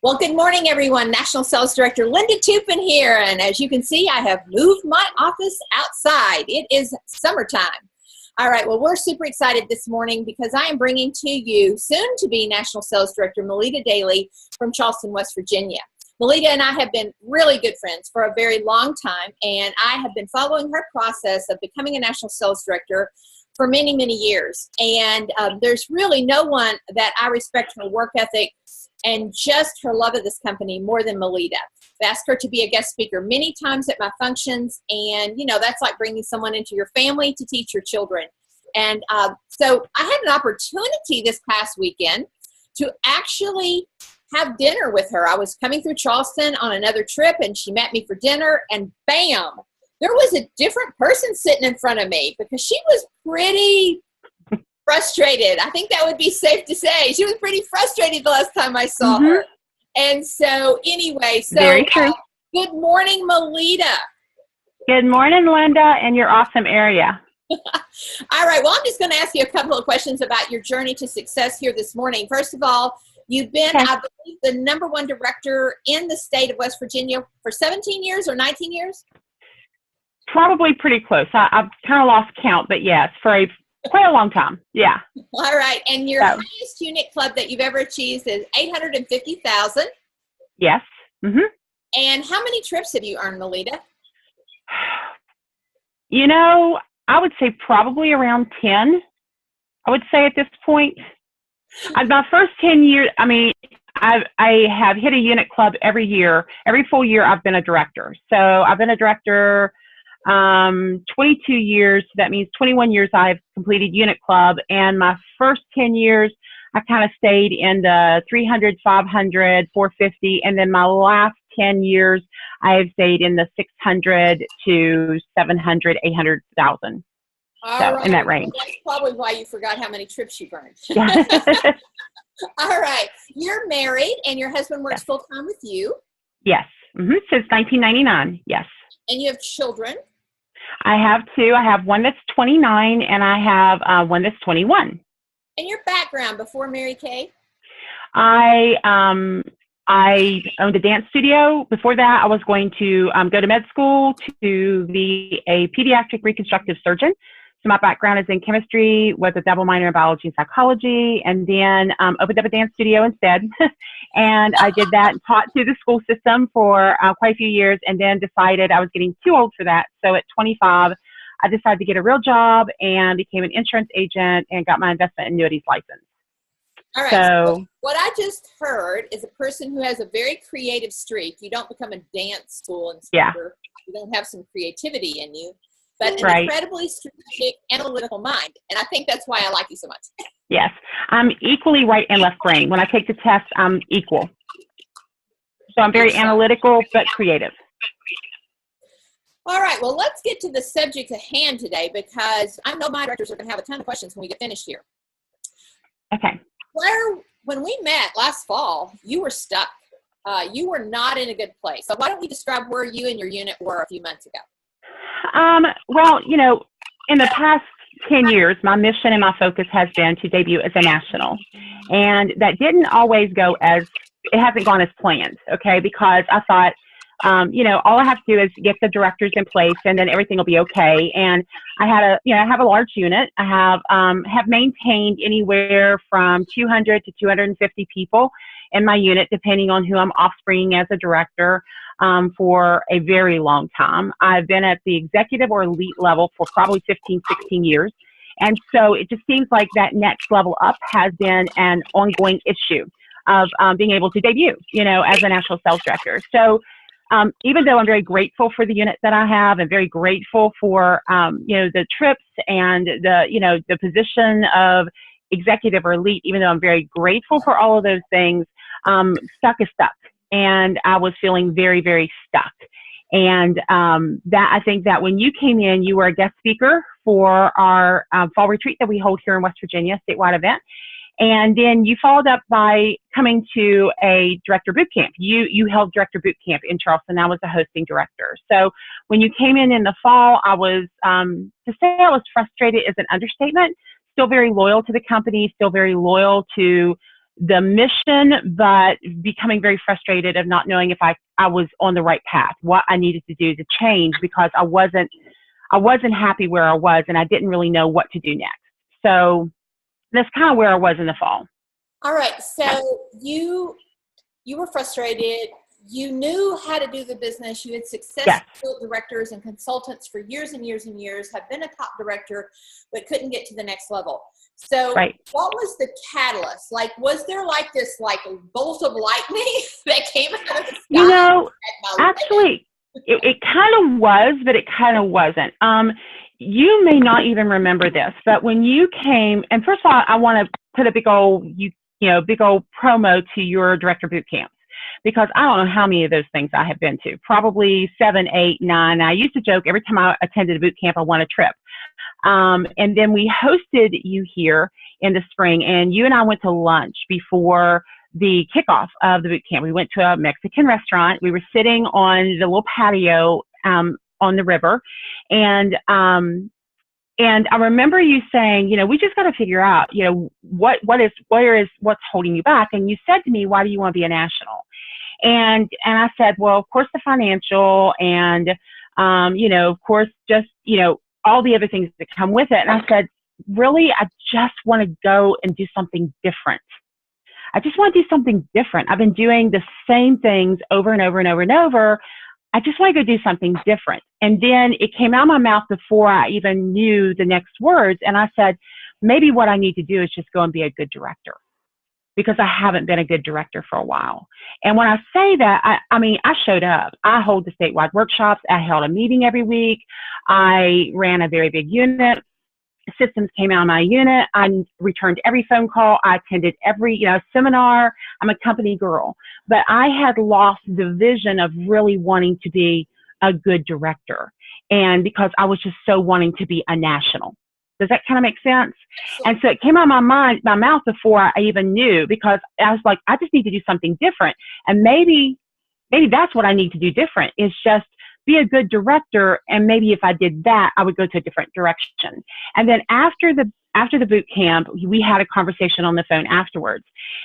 Well, good morning, everyone. National Sales Director Linda Tupin here. And as you can see, I have moved my office outside. It is summertime. All right, well, we're super excited this morning because I am bringing to you soon-to-be National Sales Director Moleda Dailey from Charleston, West Virginia. Moleda and I have been really good friends for a very long time, and I have been following her process of becoming a National Sales Director for many, many years. And there's really no one that I respect her work ethic and just her love of this company more than Moleda. I've asked her to be a guest speaker many times at my functions, and that's like bringing someone into your family to teach your children. And so I had an opportunity this past weekend to actually have dinner with her. I was coming through Charleston on another trip, and she met me for dinner, and bam, there was a different person sitting in front of me because she was pretty frustrated. I think that would be safe to say. She was pretty frustrated the last time I saw her. And so anyway, Very true. Good morning, Moleda. Good morning, Linda, and your awesome area. All right, well, I'm just going to ask you a couple of questions about your journey to success here this morning. First of all, you've been, I believe, the #1 director in the state of West Virginia for 17 years or 19 years? Probably pretty close. I've kind of lost count, but yes, for quite a long time. Yeah. All right. And your highest unit club that you've ever achieved is 850,000. Yes. Mm-hmm. And how many trips have you earned, Moleda? I would say probably around 10. I would say at this point. My first 10 years, I have hit a unit club every year. Every full year I've been a director. So I've been a director 22 years. So that means 21 years I've completed unit club. And my first 10 years, I kind of stayed in the 300, 500, 450. And then my last 10 years, I have stayed in the 600 to 700, 800,000. So in that range. Well, that's probably why you forgot how many trips you burned. Yeah. All right. You're married and your husband works full-time with you. Yes. Mm-hmm. Since 1999. Yes. And you have children? I have two. I have one that's 29 and I have one that's 21. And your background before Mary Kay? I owned a dance studio. Before that, I was going to go to med school to be a pediatric reconstructive surgeon. So my background is in chemistry with a double minor in biology and psychology, and then opened up a dance studio instead. And I did that and taught through the school system for quite a few years, and then decided I was getting too old for that. So at 25, I decided to get a real job and became an insurance agent and got my investment annuities license. All right. So what I just heard is a person who has a very creative streak. You don't become a dance school instructor. You don't have some creativity in you, but an incredibly strategic, analytical mind. And I think that's why I like you so much. Yes. I'm equally right and left brain. When I take the test, I'm equal. So I'm very analytical, but creative. All right. Well, let's get to the subject at hand today because I know my directors are going to have a ton of questions when we get finished here. Okay. When we met last fall, you were stuck. You were not in a good place. So why don't we describe where you and your unit were a few months ago? Well, in the past 10 years, my mission and my focus has been to debut as a national. And that didn't always go it hasn't gone as planned, okay? Because I thought, all I have to do is get the directors in place and then everything will be okay. And I have a large unit. I have maintained anywhere from 200 to 250 people in my unit, depending on who I'm offspringing as a director, for a very long time. I've been at the executive or elite level for probably 15, 16 years. And so it just seems like that next level up has been an ongoing issue of being able to debut, as a national sales director. So even though I'm very grateful for the unit that I have and very grateful for, the trips and the position of executive or elite, even though I'm very grateful for all of those things, stuck is stuck. And I was feeling very, very stuck. And that I think that when you came in, you were a guest speaker for our fall retreat that we hold here in West Virginia, statewide event. And then you followed up by coming to a director boot camp. You held director boot camp in Charleston. I was the hosting director. So when you came in the fall, I was, to say I was frustrated is an understatement, still very loyal to the company, still very loyal to, the mission, but becoming very frustrated of not knowing if I was on the right path, what I needed to do to change, because I wasn't happy where I was, and I didn't really know what to do next. So that's kind of where I was in the fall. All right. So you were frustrated. You knew how to do the business. You had successful directors and consultants for years and years and years, have been a top director, but couldn't get to the next level. So what was the catalyst? Like, was there like this like bolt of lightning that came out of the sky? You know, actually, it kind of was, but it kind of wasn't. You may not even remember this, but when you came, and first of all, I want to put a big old promo to your director boot camps, because I don't know how many of those things I have been to, probably 7, 8, 9. I used to joke every time I attended a boot camp, I won a trip. And then we hosted you here in the spring, and you and I went to lunch before the kickoff of the boot camp. We went to a Mexican restaurant. We were sitting on the little patio on the river, and I remember you saying, we just got to figure out, what's holding you back. And you said to me, why do you want to be a national? And I said, well, of course the financial, and of course just all the other things that come with it. And I said, really, I just want to go and do something different. I just want to do something different. I've been doing the same things over and over and over and over. I just want to go do something different. And then it came out of my mouth before I even knew the next words. And I said, maybe what I need to do is just go and be a good director, because I haven't been a good director for a while. And when I say that, I showed up. I hold the statewide workshops. I held a meeting every week. I ran a very big unit. Systems came out of my unit. I returned every phone call. I attended every seminar. I'm a company girl. But I had lost the vision of really wanting to be a good director, and because I was just so wanting to be a national. Does that kind of make sense? And so it came out of my mouth before I even knew, because I was like, I just need to do something different. And maybe that's what I need to do different, is just be a good director. And maybe if I did that, I would go to a different direction. And then after the boot camp, we had a conversation on the phone afterwards,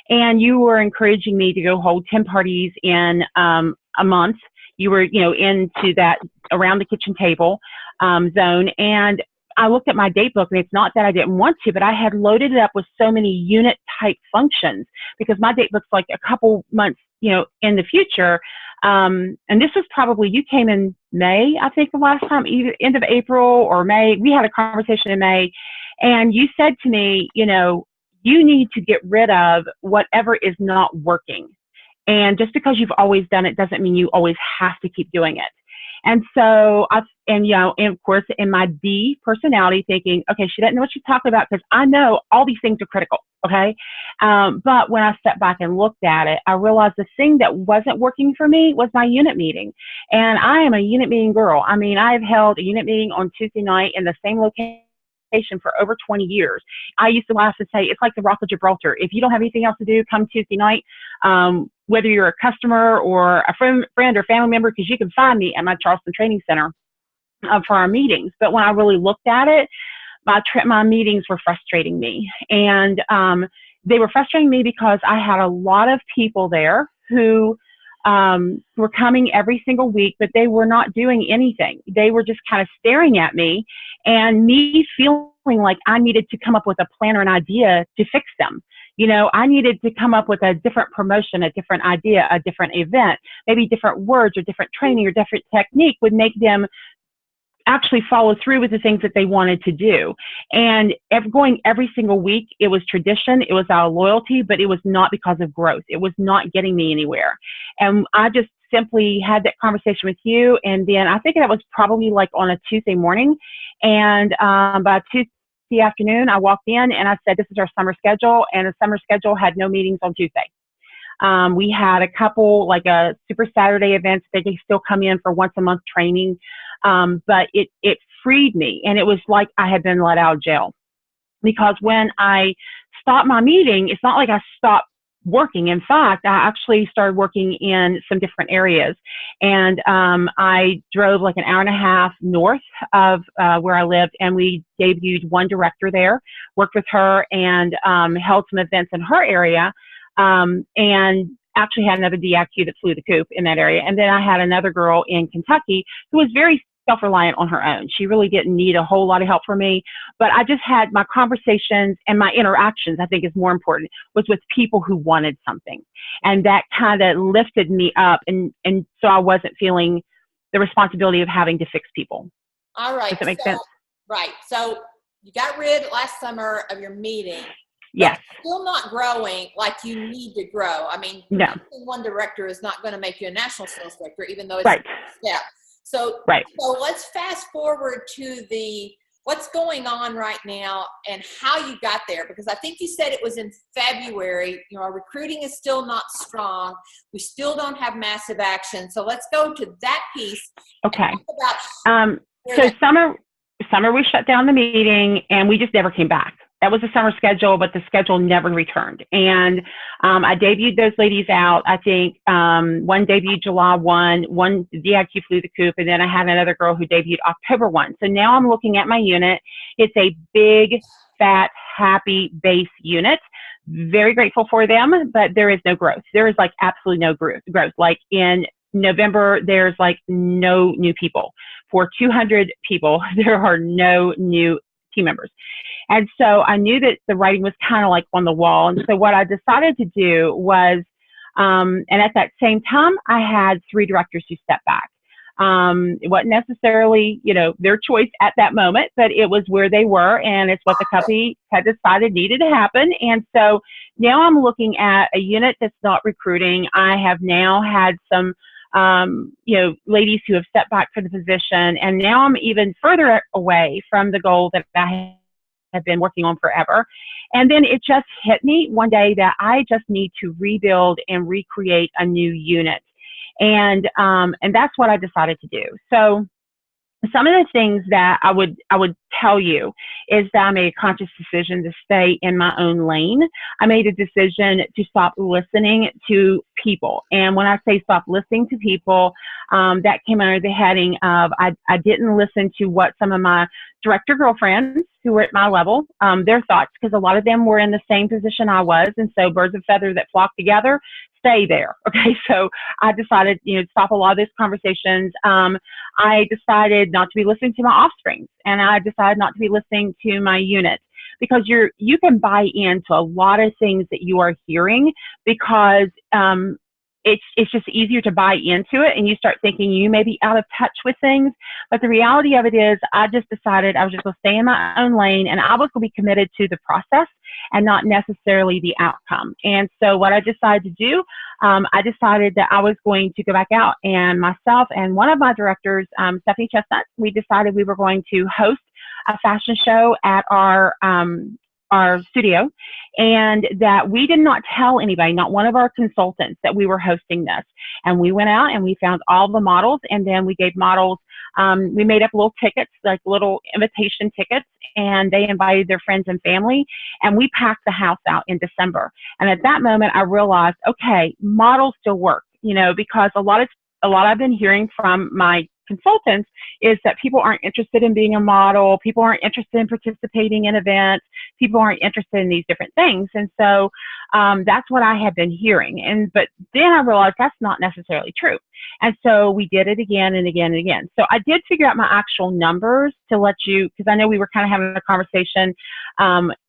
and you were encouraging me to go hold 10 parties in a month. You were, into that around the kitchen table zone. And I looked at my date book, and it's not that I didn't want to, but I had loaded it up with so many unit type functions, because my date book's like a couple months, in the future. And this was probably, you came in May, I think the last time, either end of April or May. We had a conversation in May, and you said to me, you need to get rid of whatever is not working. And just because you've always done it doesn't mean you always have to keep doing it. And so and of course, in my B personality, thinking, okay, she doesn't know what she's talking about, because I know all these things are critical. Okay. But when I stepped back and looked at it, I realized the thing that wasn't working for me was my unit meeting. And I am a unit meeting girl. I've held a unit meeting on Tuesday night in the same location for over 20 years. I used to laugh and say, it's like the Rock of Gibraltar. If you don't have anything else to do, come Tuesday night, whether you're a customer or a friend or family member, because you can find me at my Charleston Training Center for our meetings. But when I really looked at it, my meetings were frustrating me. And they were frustrating me because I had a lot of people there who were coming every single week, but they were not doing anything. They were just kind of staring at me, and me feeling like I needed to come up with a plan or an idea to fix them. I needed to come up with a different promotion, a different idea, a different event, maybe different words or different training or different technique would make them actually follow through with the things that they wanted to do. And going every single week, it was tradition, it was our loyalty, but it was not because of growth. It was not getting me anywhere. And I just simply had that conversation with you. And then I think that was probably like on a Tuesday morning. And by Tuesday afternoon, I walked in and I said, this is our summer schedule. And the summer schedule had no meetings on Tuesday. We had a couple, like a Super Saturday events. They can still come in for once a month training. But it freed me, and it was like I had been let out of jail, because when I stopped my meeting, it's not like I stopped working. In fact, I actually started working in some different areas, and I drove like an hour and a half north of where I lived, and we debuted one director there, worked with her, and held some events in her area. and actually had another DIQ that flew the coop in that area. And then I had another girl in Kentucky who was very self-reliant on her own. She really didn't need a whole lot of help from me, but I just had my conversations and my interactions, I think is more important, was with people who wanted something. And that kind of lifted me up. And so I wasn't feeling the responsibility of having to fix people. All right. Does that make sense? Right. So you got rid last summer of your meeting. Yes. Still not growing like you need to grow. I mean, no. One director is not going to make you a national sales director, even though it's right. a step. So, so let's fast forward to what's going on right now and how you got there, because I think you said it was in February. You know, our recruiting is still not strong. We still don't have massive action. So let's go to that piece. Okay. So summer we shut down the meeting and we just never came back. That was the summer schedule, but the schedule never returned. And I debuted those ladies out. I think one debuted July 1, one DIQ flew the coop, and then I had another girl who debuted October 1. So now I'm looking at my unit. It's a big, fat, happy base unit. Very grateful for them, but there is no growth. There is like absolutely no growth. Like in November, there's like no new people. For 200 people, there are no new team members. And so I knew that the writing was kind of like on the wall. And so what I decided to do was, and at that same time, I had 3 directors who stepped back. It wasn't necessarily, you know, their choice at that moment, but it was where they were, and it's what the company had decided needed to happen. And so now I'm looking at a unit that's not recruiting. I have now had some you know, ladies who have stepped back for the position, and now I'm even further away from the goal that I have been working on forever. And then it just hit me one day that I just need to rebuild and recreate a new unit. And that's what I decided to do. So some of the things that I would tell you is that I made a conscious decision to stay in my own lane. I made a decision to stop listening to people. And when I say stop listening to people, that came under the heading of I didn't listen to what some of my director girlfriends who were at my level, their thoughts, because a lot of them were in the same position I was. And so birds of feather that flock together stay there. Okay. So I decided, you know, to stop a lot of those conversations. I decided not to be listening to my offsprings, and I decided not to be listening to my unit, because you can buy into a lot of things that you are hearing, because it's just easier to buy into it, and you start thinking you may be out of touch with things. But the reality of it is I just decided I was just going to stay in my own lane, and I was going to be committed to the process and not necessarily the outcome. And so what I decided to do, I decided that I was going to go back out, and myself and one of my directors, Stephanie Chestnut, we decided we were going to host a fashion show at our studio, and that we did not tell anybody, not one of our consultants, that we were hosting this. And we went out and we found all the models, and then we gave models, we made up little tickets, like little invitation tickets, and they invited their friends and family, and we packed the house out in December. And at that moment I realized, okay, models still work, you know, because a lot I've been hearing from my consultants is that people aren't interested in being a model, people aren't interested in participating in events, people aren't interested in these different things. And so that's what I had been hearing. But then I realized that's not necessarily true. And so we did it again and again and again. So I did figure out my actual numbers to let you, because I know we were kind of having a conversation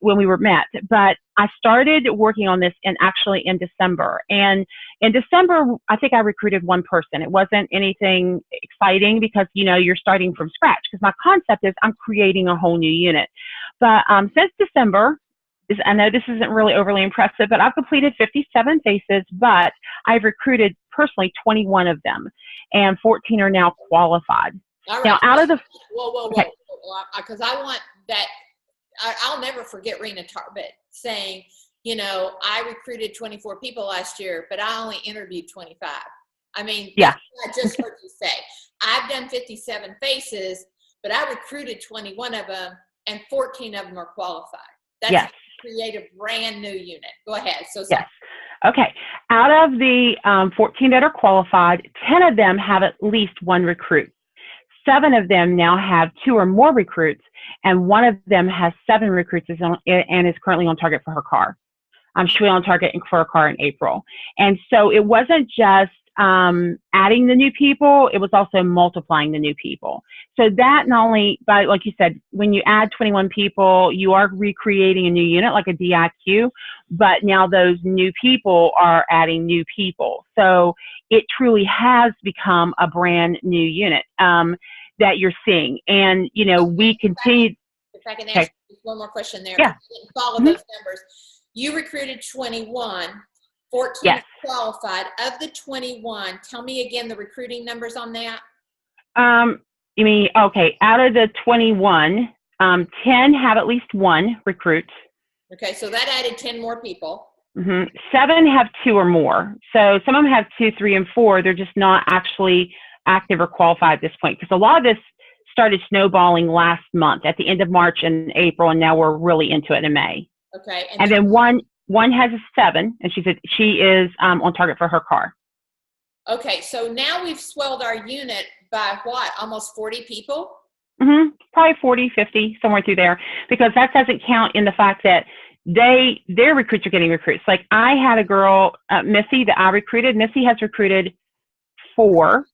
when we were met, but I started working on this actually in December. And in December, I think I recruited one person. It wasn't anything exciting because, you know, you're starting from scratch, because my concept is I'm creating a whole new unit. But since December, I know this isn't really overly impressive, but I've completed 57 faces, but I've recruited personally 21 of them, and 14 are now qualified. All right. Now, out of the... Whoa. Okay. Because I want that... I'll never forget Rena Tarbett saying, you know, I recruited 24 people last year, but I only interviewed 25. I mean, yeah. I just heard you say. I've done 57 faces, but I recruited 21 of them, and 14 of them are qualified. That's yes. Create a brand new unit. Go ahead. So yes. Okay. Out of the 14 that are qualified, 10 of them have at least one recruit. 7 of them now have 2 or more recruits, and one of them has 7 recruits and is currently on target for her car. She went on target for a car in April. And so it wasn't just adding the new people, it was also multiplying the new people. So that not only, by, like you said, when you add 21 people, you are recreating a new unit like a DIQ, but now those new people are adding new people. So it truly has become a brand new unit that you're seeing. And, you know, we continue. If I can ask you one more question there. Yeah. I didn't follow those numbers. You recruited 21. 14 Yes. qualified. Of the 21, tell me again the recruiting numbers on that. You mean, okay, out of the 21, 10 have at least one recruit. Okay, so that added 10 more people. 7 have 2 or more. So some of them have 2, 3, and 4. They're just not actually active or qualified at this point, because a lot of this started snowballing last month at the end of March and April, and now we're really into it in May. Okay. And then one has a 7, and she said she is on target for her car. Okay, so now we've swelled our unit by what, almost 40 people? Probably 40, 50, somewhere through there, because that doesn't count in the fact that their recruits are getting recruits. Like I had a girl, Missy, that I recruited. Missy has recruited 4,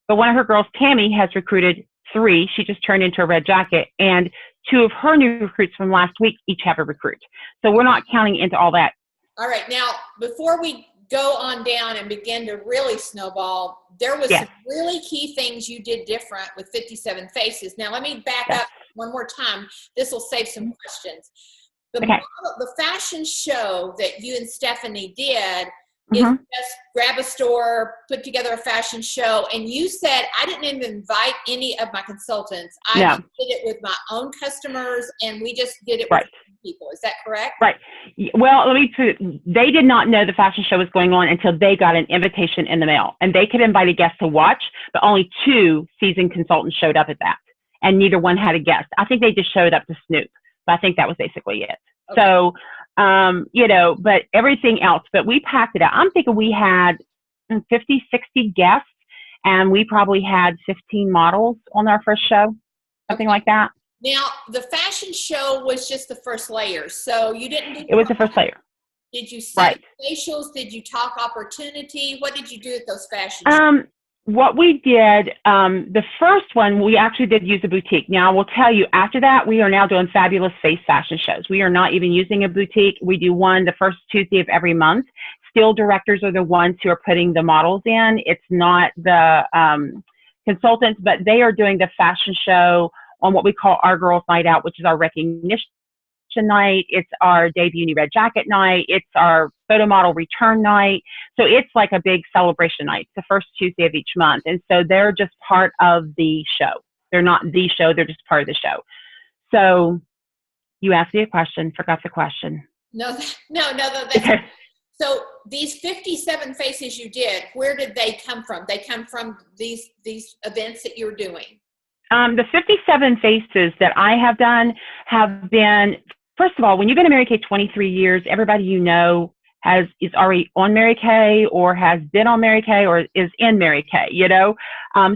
but one of her girls, Tammy, has recruited 3. She just turned into a red jacket, and 2 of her new recruits from last week each have a recruit. So we're not counting into all that. All right. Now, before we go on down and begin to really snowball, there was some really key things you did different with 57 faces. Now, let me back up one more time. This will save some questions. The fashion show that you and Stephanie did is just grab a store, put together a fashion show, and you said, I didn't even invite any of my consultants. I just did it with my own customers, and we just did it with people. Is that correct? Right. Well, they did not know the fashion show was going on until they got an invitation in the mail, and they could invite a guest to watch, but only 2 seasoned consultants showed up at that, and neither one had a guest. I think they just showed up to snoop, but I think that was basically it. Okay. So, you know, but everything else, but we packed it out. I'm thinking we had 50, 60 guests, and we probably had 15 models on our first show, something like that. Now, the fashion show was just the first layer, so you didn't do it was the first layer. Did you set facials? Did you talk opportunity? What did you do at those fashion shows? What we did, the first one, we actually did use a boutique. Now, I will tell you, after that, we are now doing fabulous face fashion shows. We are not even using a boutique. We do one the first Tuesday of every month. Still directors are the ones who are putting the models in. It's not the consultants, but they are doing the fashion show on what we call our Girls Night Out, which is our recognition night. It's our debut new red jacket night. It's our photo model return night. So it's like a big celebration night. It's the first Tuesday of each month. And so they're just part of the show. They're not the show. They're just part of the show. So you asked me a question, forgot the question. No. That's So these 57 faces you did, where did they come from? They come from these events that you're doing. The 57 faces that I have done have been, first of all, when you've been in Mary Kay 23 years, everybody you know is already on Mary Kay or has been on Mary Kay or is in Mary Kay, you know?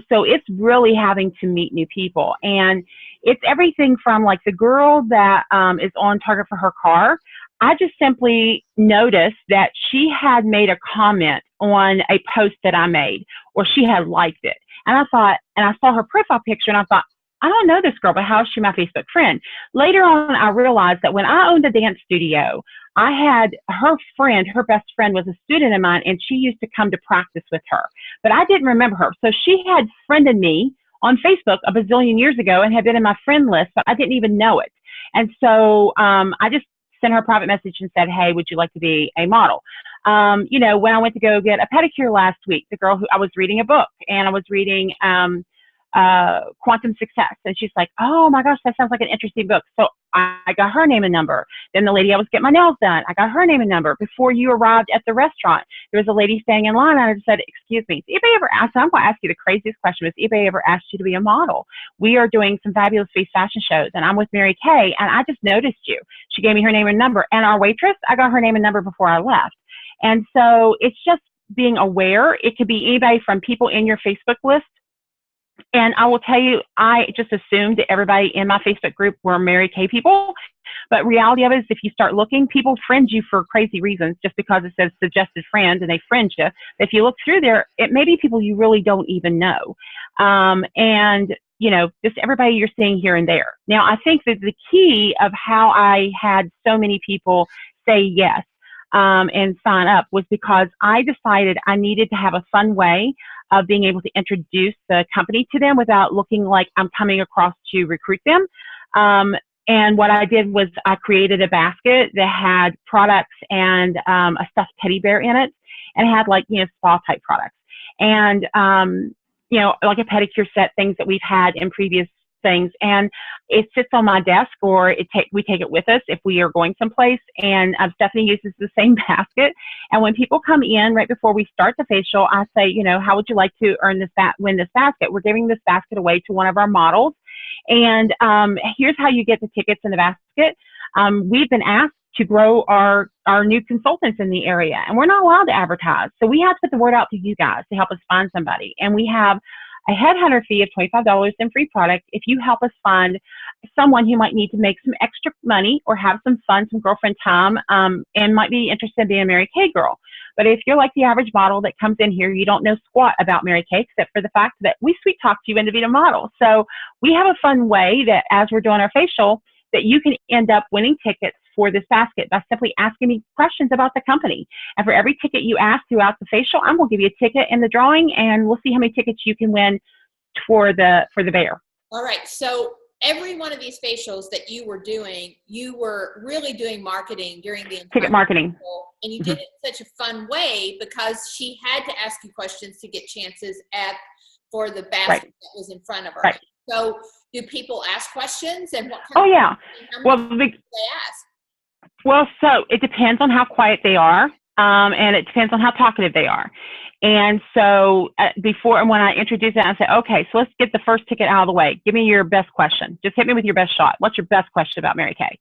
So it's really having to meet new people. And it's everything from like the girl that is on target for her car. I just simply noticed that she had made a comment on a post that I made, or she had liked it. And I thought, and I saw her profile picture and I thought, I don't know this girl, but how is she my Facebook friend? Later on, I realized that when I owned a dance studio, I had her friend, her best friend was a student of mine, and she used to come to practice with her. But I didn't remember her. So she had friended me on Facebook a bazillion years ago and had been in my friend list, but I didn't even know it. And so I just sent her a private message and said, hey, would you like to be a model? You know, when I went to go get a pedicure last week, the girl who I was reading a book, and I was reading Quantum Success, and she's like, oh my gosh, that sounds like an interesting book. So I got her name and number. Then the lady I was getting my nails done, I got her name and number. Before you arrived at the restaurant, there was a lady staying in line, and I just said, excuse me, has anybody ever asked, I'm going to ask you the craziest question, has anybody ever asked you to be a model? We are doing some fabulous face fashion shows, and I'm with Mary Kay, and I just noticed you. She gave me her name and number, and our waitress, I got her name and number before I left. And so it's just being aware. It could be anybody from people in your Facebook list. And I will tell you, I just assumed that everybody in my Facebook group were Mary Kay people, But reality of it is, if you start looking, people friend you for crazy reasons just because it says suggested friend and they friend you. If you look through there, it may be people you really don't even know. And, you know, just everybody you're seeing here and there. Now, I think that the key of how I had so many people say yes and sign up was because I decided I needed to have a fun way of being able to introduce the company to them without looking like I'm coming across to recruit them. And what I did was I created a basket that had products and a stuffed teddy bear in it, and it had, like, you know, spa type products and, you know, like a pedicure set, things that we've had in previous things. And it sits on my desk, or we take it with us if we are going someplace. And Stephanie uses the same basket. And when people come in right before we start the facial, I say, you know, how would you like to win this basket? We're giving this basket away to one of our models. And here's how you get the tickets in the basket. We've been asked to grow our new consultants in the area, and we're not allowed to advertise. So we have to put the word out to you guys to help us find somebody. And we have a headhunter fee of $25 in free product if you help us find someone who might need to make some extra money or have some fun, some girlfriend time, and might be interested in being a Mary Kay girl. But if you're like the average model that comes in here, you don't know squat about Mary Kay except for the fact that we sweet talk you into being a model. So we have a fun way that as we're doing our facial, that you can end up winning tickets for this basket by simply asking me questions about the company. And for every ticket you ask throughout the facial, I'm going to give you a ticket in the drawing, and we'll see how many tickets you can win for the bear. All right. So every one of these facials that you were doing, you were really doing marketing during the entire ticket marketing. facial, and you did it in such a fun way because she had to ask you questions to get chances for the basket that was in front of her. Right. So do people ask questions, and what kind Oh, of yeah. well, they ask? Well, so it depends on how quiet they are, and it depends on how talkative they are. And so when I introduce it, I say, okay, so let's get the first ticket out of the way. Give me your best question. Just hit me with your best shot. What's your best question about Mary Kay?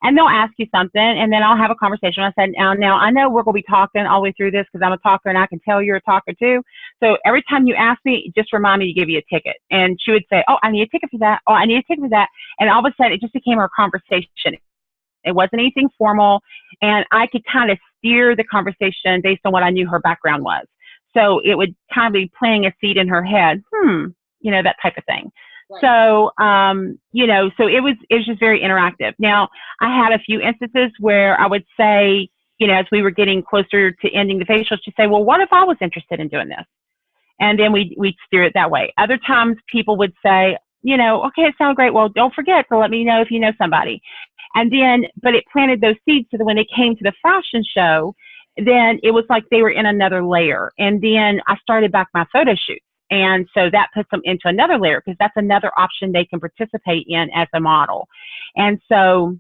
And they'll ask you something, and then I'll have a conversation. I said, now I know we're going to be talking all the way through this because I'm a talker, and I can tell you're a talker too. So every time you ask me, just remind me to give you a ticket. And she would say, oh, I need a ticket for that. Oh, I need a ticket for that. And all of a sudden, it just became our conversation. It wasn't anything formal, and I could kind of steer the conversation based on what I knew her background was. So it would kind of be planting a seed in her head, you know, that type of thing. Right. So, you know, so it was just very interactive. Now, I had a few instances where I would say, you know, as we were getting closer to ending the facial, she'd say, well, what if I was interested in doing this? And then we'd steer it that way. Other times people would say, you know, okay, it sounds great. Well, don't forget to let me know if you know somebody. And then, but it planted those seeds so that when they came to the fashion show, then it was like they were in another layer. And then I started back my photo shoots. And so that puts them into another layer because that's another option they can participate in as a model. And so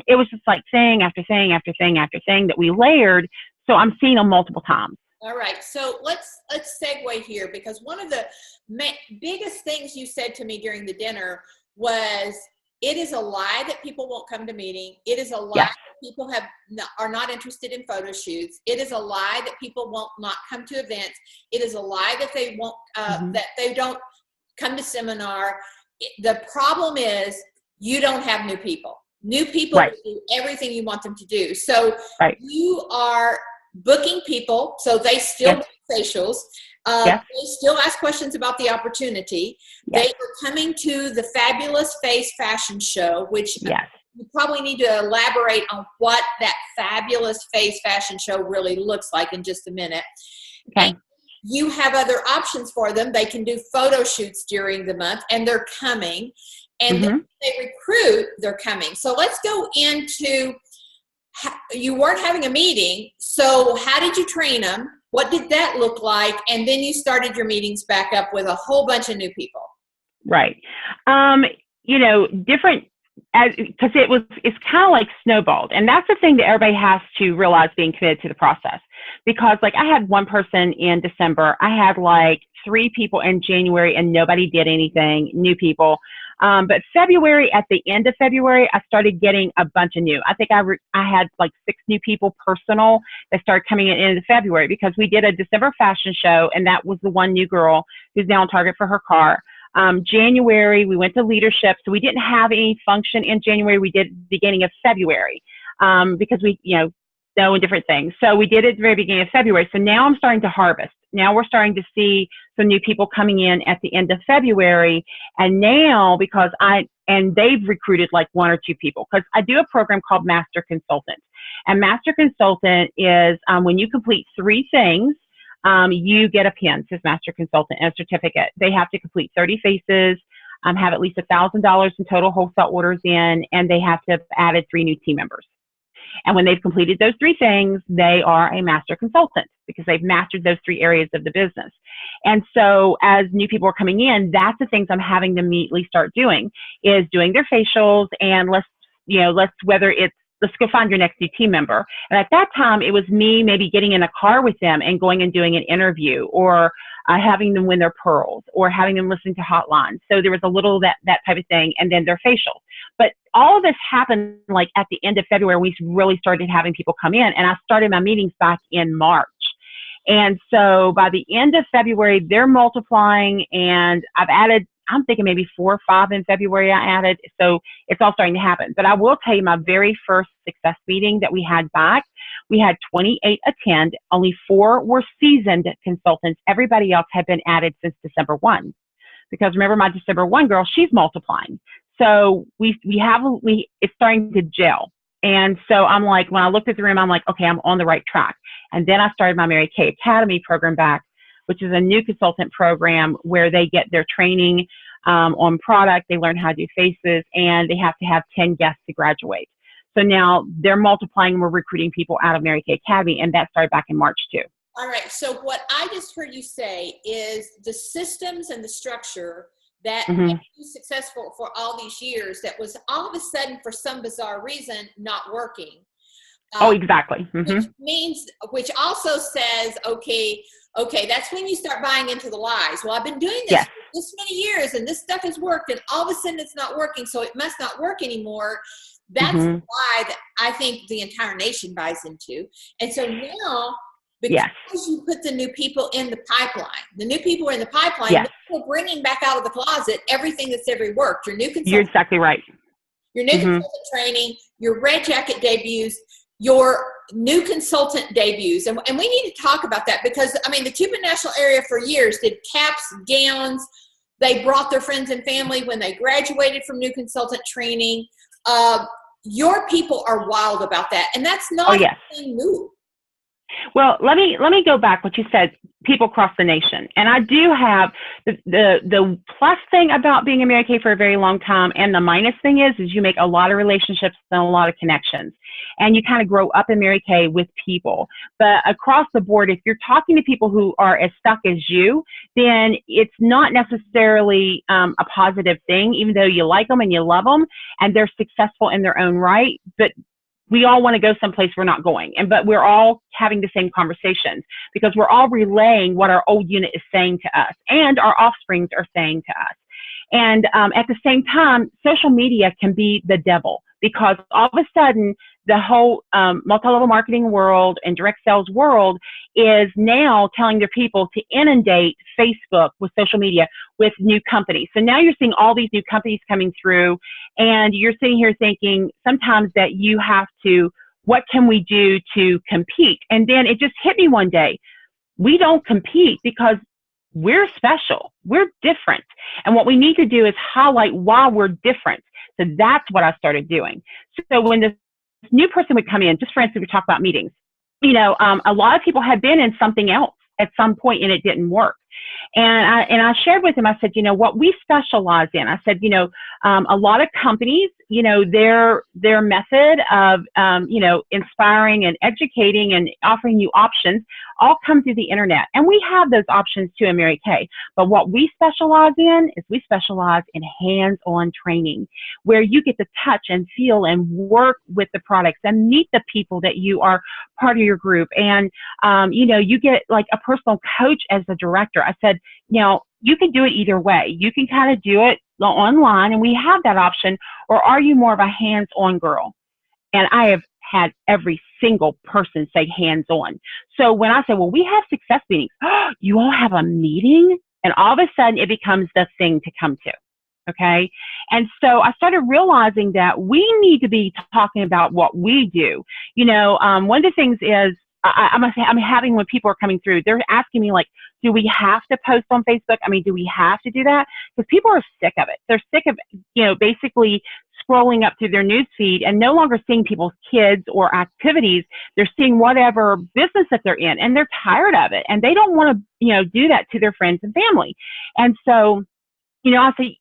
it was just like thing after thing after thing after thing that we layered. So I'm seeing them multiple times. All right. So let's segue here, because one of the biggest things you said to me during the dinner was, it is a lie that people won't come to meeting. It is a lie that people are not interested in photo shoots. It is a lie that people won't not come to events. It is a lie that they won't that they don't come to seminar. The problem is you don't have new people. New people will do everything you want them to do. So you are booking people, so they still do facials. They still ask questions about the opportunity. They are coming to the Fabulous Face Fashion Show, which you probably need to elaborate on what that Fabulous Face Fashion Show really looks like in just a minute. Okay. And you have other options for them. They can do photo shoots during the month, and they're coming. And then they recruit, they're coming. So let's go into, you weren't having a meeting, so how did you train them? What did that look like? And then you started your meetings back up with a whole bunch of new people. Right. You know, different, because it's kind of like snowballed. And that's the thing that everybody has to realize being committed to the process. Because like I had one person in December, I had like 3 people in January, and nobody did anything, new people. But February, at the end of February, I started getting a bunch of new. I think I had like 6 new people personal that started coming in into February, because we did a December fashion show, and that was the one new girl who's now on target for her car. January, we went to leadership. So we didn't have any function in January. We did beginning of February because we, know different things. So we did it at the very beginning of February. So now I'm starting to harvest. Now we're starting to see some new people coming in at the end of February. And now because they've recruited like 1 or 2 people, because I do a program called Master Consultant. And Master Consultant is when you complete 3 things, you get a pin, says Master Consultant, and a certificate. They have to complete 30 faces, have at least $1,000 in total wholesale orders in, and they have to have added 3 new team members. And when they've completed those 3 things, they are a master consultant because they've mastered those 3 areas of the business. And so as new people are coming in, that's the things I'm having them immediately start doing, is doing their facials, and let's go find your next new team member. And at that time, it was me maybe getting in a car with them and going and doing an interview, or having them win their pearls, or having them listen to hotlines. So there was a little that type of thing, and then their facial. But all of this happened like at the end of February. We really started having people come in, and I started my meetings back in March. And so by the end of February, they're multiplying, and I'm thinking maybe 4 or 5 in February I added. So it's all starting to happen. But I will tell you, my very first success meeting that we had back, we had 28 attend. Only 4 were seasoned consultants. Everybody else had been added since December 1. Because remember, my December 1 girl, she's multiplying. So it's starting to gel. And so I'm like, when I looked at the room, I'm like, okay, I'm on the right track. And then I started my Mary Kay Academy program back, which is a new consultant program where they get their training on product, they learn how to do faces, and they have to have 10 guests to graduate. So now they're multiplying, and we're recruiting people out of Mary Kay Academy, and that started back in March too. All right, so what I just heard you say is the systems and the structure that made you successful for all these years, that was all of a sudden, for some bizarre reason, not working. Exactly. Which also says, okay, that's when you start buying into the lies. Well, I've been doing this for this many years, and this stuff has worked, and all of a sudden it's not working, so it must not work anymore. That's why I think the entire nation buys into. And so now, because you put the new people in the pipeline, we're bringing back out of the closet everything that's ever worked. Your new consultant, you're exactly right. Your new consultant training, your red jacket debuts, your new consultant debuts. And we need to talk about that, because, I mean, the Cuban National Area for years did caps, gowns. They brought their friends and family when they graduated from new consultant training. Your people are wild about that. And that's not anything new. Well, let me go back what you said, people across the nation. And I do have the plus thing about being in Mary Kay for a very long time, and the minus thing is you make a lot of relationships and a lot of connections, and you kind of grow up in Mary Kay with people. But across the board, if you're talking to people who are as stuck as you, then it's not necessarily a positive thing, even though you like them and you love them and they're successful in their own right. But we all want to go someplace we're not going, but we're all having the same conversations because we're all relaying what our old unit is saying to us and our offsprings are saying to us. And at the same time, social media can be the devil, because all of a sudden the whole multi-level marketing world and direct sales world is now telling their people to inundate Facebook with social media with new companies. So now you're seeing all these new companies coming through, and you're sitting here thinking sometimes that you have to, what can we do to compete? And then it just hit me one day. We don't compete because we're special. We're different. And what we need to do is highlight why we're different. So that's what I started doing. So when this new person would come in, just for instance, we talk about meetings, a lot of people had been in something else at some point and it didn't work. And I shared with him, I said, what we specialize in, I said, a lot of companies, their method of, inspiring and educating and offering you options all come through the internet. And we have those options too in Mary Kay. But what we specialize in is we specialize in hands-on training, where you get to touch and feel and work with the products and meet the people that you are part of your group. And, you get like a personal coach as a director. I said, you can do it either way. You can kind of do it online, and we have that option, or are you more of a hands-on girl? And I have had every single person say hands-on. So when I say, well, we have success meetings, you all have a meeting? And all of a sudden it becomes the thing to come to. Okay. And so I started realizing that we need to be talking about what we do. One of the things is I'm having, when people are coming through, they're asking me like, do we have to post on Facebook? I mean, do we have to do that? Because people are sick of it. They're sick of, basically scrolling up through their news feed and no longer seeing people's kids or activities. They're seeing whatever business that they're in, and they're tired of it. And they don't want to, do that to their friends and family. And so, I say,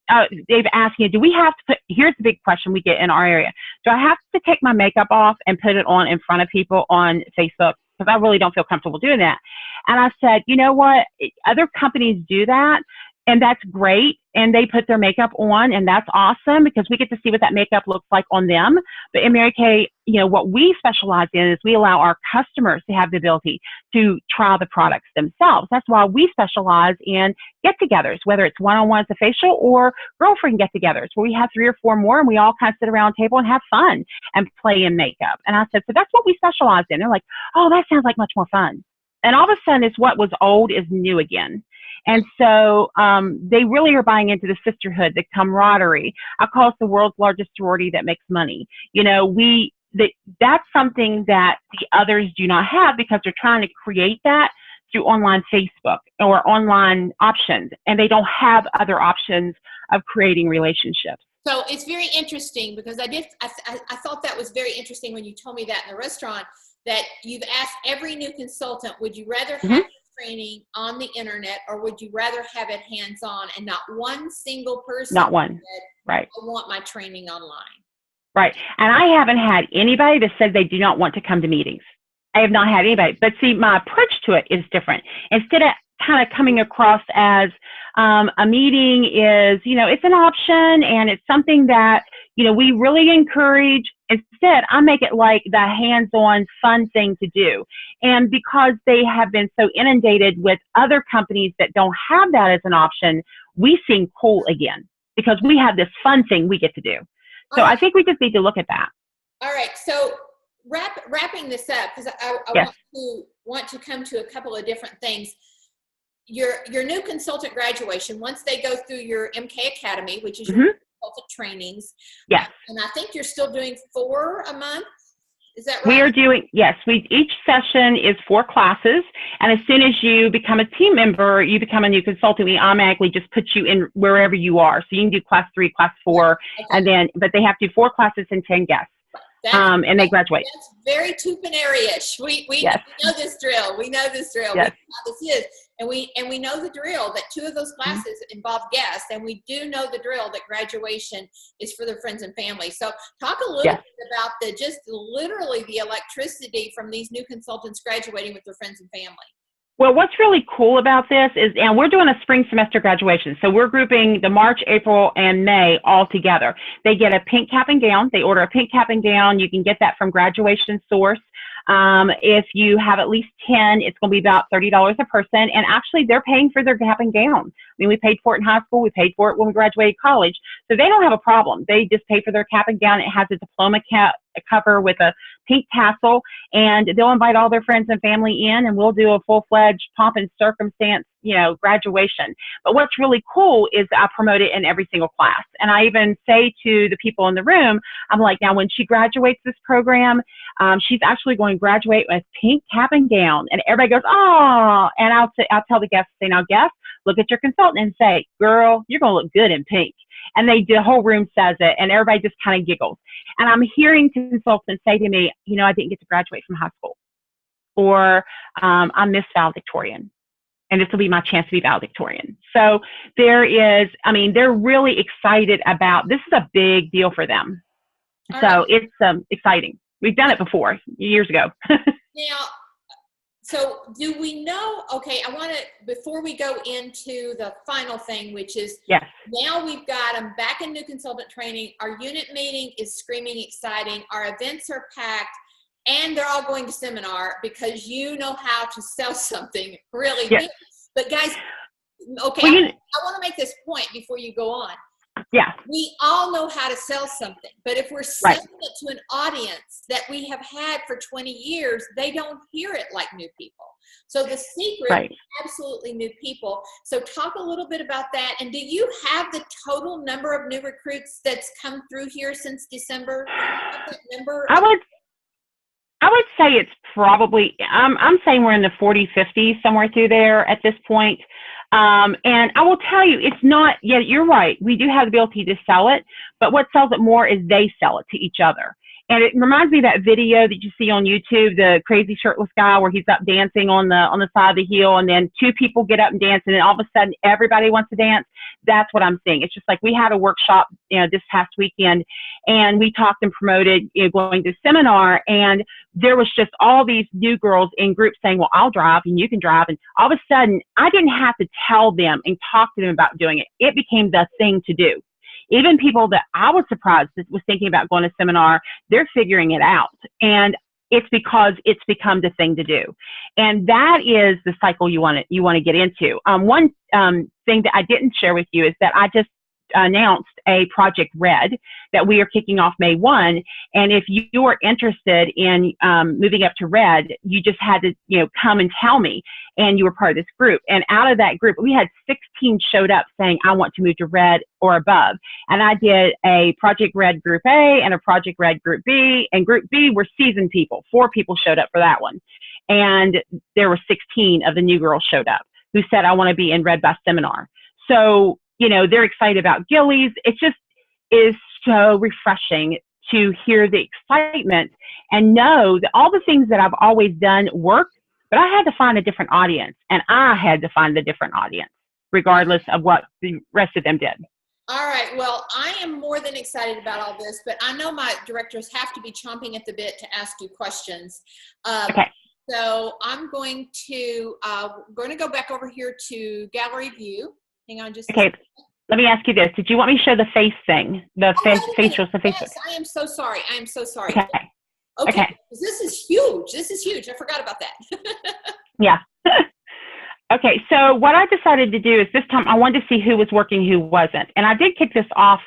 they've asked me, do we have to put, here's the big question we get in our area. Do I have to take my makeup off and put it on in front of people on Facebook? Because I really don't feel comfortable doing that. And I said, you know what? Other companies do that, and that's great. And they put their makeup on, and that's awesome because we get to see what that makeup looks like on them. But in Mary Kay, what we specialize in is we allow our customers to have the ability to try the products themselves. That's why we specialize in get-togethers, whether it's one-on-one at the facial or girlfriend get-togethers, where we have 3 or 4 more, and we all kind of sit around a table and have fun and play in makeup. And I said, so that's what we specialize in. They're like, oh, that sounds like much more fun. And all of a sudden, it's what was old is new again. And so they really are buying into the sisterhood, the camaraderie. I call us the world's largest sorority that makes money. That's something that the others do not have because they're trying to create that through online Facebook or online options, and they don't have other options of creating relationships. So it's very interesting because I thought that was very interesting when you told me that in the restaurant, that you've asked every new consultant, would you rather have training on the internet or would you rather have it hands-on? And not one single person said, right, I want my training online. Right. And I haven't had anybody that said they do not want to come to meetings. I have not had anybody. But see, my approach to it is different. Instead of kind of coming across as a meeting is, it's an option and it's something that, we really encourage. Instead, I make it like the hands-on fun thing to do. And because they have been so inundated with other companies that don't have that as an option, we seem cool again because we have this fun thing we get to do. So I think we just need to look at that. All right. So wrapping this up, because I want to come to a couple of different things. Your new consultant graduation, once they go through your MK Academy, which is your consultant trainings. Yes. And I think you're still doing 4 a month. Is that right? We are doing, yes. Each session is 4 classes. And as soon as you become a team member, you become a new consultant. We automatically just put you in wherever you are. So you can do class 3, class 4, but they have to do 4 classes and 10 guests. And they graduate. That's very Tupinary-ish. We know this drill. We know this drill. Yes. We know how this is. And we know the drill that 2 of those classes involve guests. And we do know the drill that graduation is for their friends and family. So talk a little bit about literally the electricity from these new consultants graduating with their friends and family. Well, what's really cool about this is, and we're doing a spring semester graduation. So we're grouping the March, April, and May all together. They get a pink cap and gown. They order a pink cap and gown. You can get that from Graduation Source. If you have at least 10, it's going to be about $30 a person. And actually, they're paying for their cap and gown. I mean, we paid for it in high school. We paid for it when we graduated college. So they don't have a problem. They just pay for their cap and gown. It has a diploma cover with a pink tassel, and they'll invite all their friends and family in, and we'll do a full-fledged pomp and circumstance, graduation. But what's really cool is I promote it in every single class. And I even say to the people in the room, I'm like, now when she graduates this program, she's actually going to graduate with pink cap and gown. And everybody goes, oh, and I'll tell the guests, say, now guests, look at your consultant and say, girl, you're going to look good in pink. And the whole room says it, and everybody just kind of giggles. And I'm hearing consultants say to me, I didn't get to graduate from high school, or I missed valedictorian, and this will be my chance to be valedictorian. So they're really excited about, this is a big deal for them. So it's exciting. We've done it before, years ago. Now, so do we know, I want to, before we go into the final thing, which is now we've got them back in new consultant training. Our unit meeting is screaming exciting. Our events are packed, and they're all going to seminar because you know how to sell something really good. But guys, I want to make this point before you go on. Yeah. We all know how to sell something, but if we're Right. selling it to an audience that we have had for 20 years, they don't hear it like new people. So the secret Right. is absolutely new people. So talk a little bit about that. And do you have the total number of new recruits that's come through here since December? Do you have that number? I would say it's probably, I'm saying we're in the 40, 50, somewhere through there at this point. And I will tell you, it's not, yeah, you're right. We do have the ability to sell it, but what sells it more is they sell it to each other. And it reminds me of that video that you see on YouTube, the crazy shirtless guy where he's up dancing on the side of the hill, and then two people get up and dance, and then all of a sudden everybody wants to dance. That's what I'm seeing. It's just like we had a workshop, this past weekend, and we talked and promoted, going to seminar, and there was just all these new girls in groups saying, well, I'll drive and you can drive. And all of a sudden I didn't have to tell them and talk to them about doing it. It became the thing to do. Even people that I was surprised that was thinking about going to seminar, they're figuring it out. And it's because it's become the thing to do. And that is the cycle you want to get into. One thing that I didn't share with you is that I just announced a Project Red that we are kicking off May 1. And if you are interested in moving up to Red, you just had to, come and tell me, and you were part of this group. And out of that group, we had 16 showed up saying, I want to move to Red or above. And I did a Project Red Group A and a Project Red Group B, and Group B were seasoned people. 4 people showed up for that one. And there were 16 of the new girls showed up who said, I want to be in Red by seminar. So, they're excited about Gillies. It just is so refreshing to hear the excitement and know that all the things that I've always done work, but I had to find a different audience, and I had to find a different audience, regardless of what the rest of them did. All right. Well, I am more than excited about all this, but I know my directors have to be chomping at the bit to ask you questions. Okay. So I'm going to go back over here to gallery view. Hang on just a second. Let me ask you this. Did you want me to show the face thing? The facials, the Facebook? Yes, I am so sorry. Okay. Okay. This is huge. I forgot about that. Yeah. Okay. So what I decided to do is this time I wanted to see who was working, who wasn't. And I did kick this off